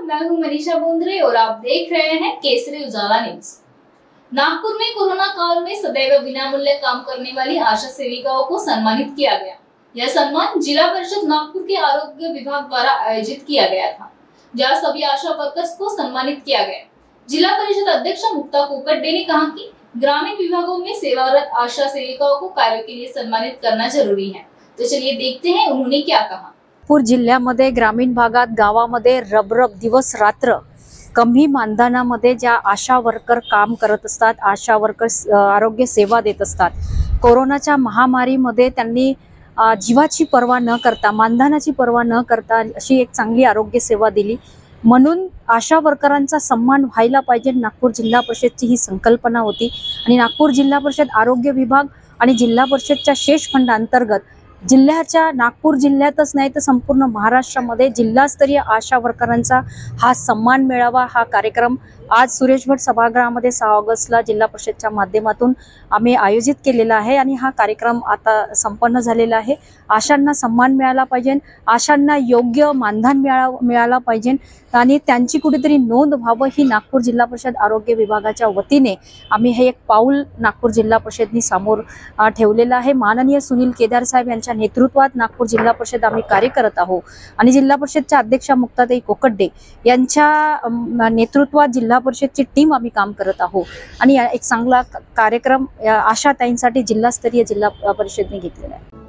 मैं हूं मनीषा बोंद्रे और आप देख रहे हैं केसरी उजाला न्यूज। नागपुर में कोरोना काल में सदैव विनामूल्य काम करने वाली आशा सेविकाओं को सम्मानित किया गया। यह सम्मान जिला परिषद नागपुर के आरोग्य विभाग द्वारा आयोजित किया गया था, जहां सभी आशा वर्कर्स को सम्मानित किया गया। जिला परिषद अध्यक्ष मुक्ता कोकड्डे ने कहा कि ग्रामीण विभागों में सेवारत आशा सेविकाओं को कार्य के लिए सम्मानित करना जरूरी है। तो चलिए देखते हैं उन्होंने क्या कहा। नागपूर जिल्ह्यामध्ये ग्रामीण भागात गावामध्ये रबरब दिवस रात्र कमी मानधनामध्ये ज्या आशा वर्कर काम करत असतात, आशा वर्कर्स आरोग्य सेवा देत असतात, कोरोनाच्या महामारीमध्ये त्यांनी जीवाची पर्वा न करता, मानधनाची पर्वा न करता अशी एक चांगली आरोग्य सेवा दिली। म्हणून आशा वर्करांचा सन्मान व्हायला पाहिजे, नागपूर जिल्हा परिषदची ही संकल्पना होती। आणि नागपूर जिल्हा परिषद आरोग्य विभाग आणि जिल्हा परिषदच्या शेष फंड अंतर्गत जिल्ह्याच्या नागपूर जिल्ह्यातच नाही तर संपूर्ण महाराष्ट्रामध्ये जिल्हास्तरीय आशा वर्करांचा हा सन्मान मेळावा, हा कार्यक्रम आज सुरेश भट सभागृहामध्ये 6 ऑगस्टला जिल्हा परिषदच्या माध्यमातून आम्ही आयोजित केलेला आहे। आणि हा कार्यक्रम आता संपन्न झालेला आहे। आशांना सन्मान मिळाला पाहिजे, आशांना योग्य मानधन मिळाला पाहिजे आणि त्यांची कुठेतरी नोंद व्हावं ही नागपूर जिल्हा परिषद आरोग्य विभागाच्या वतीने आम्ही हे एक पाऊल नागपूर जिल्हा परिषदनी समोर ठेवलेलं आहे। माननीय सुनील केदार साहेब यांच्या नेतृत्वात नागपूर जिल्हा परिषद आम्ही कार्य करत आहोत आणि जिल्हा परिषदच्या अध्यक्षा मुक्ताताई कोकड्डे यांच्या नेतृत्वात जिल्हा परिषदची टीम आम्ही काम करत आहोत आणि एक चांगला कार्यक्रम आशाताईंसाठी जिल्हास्तरीय जिल्हा परिषदने घेतलेला आहे।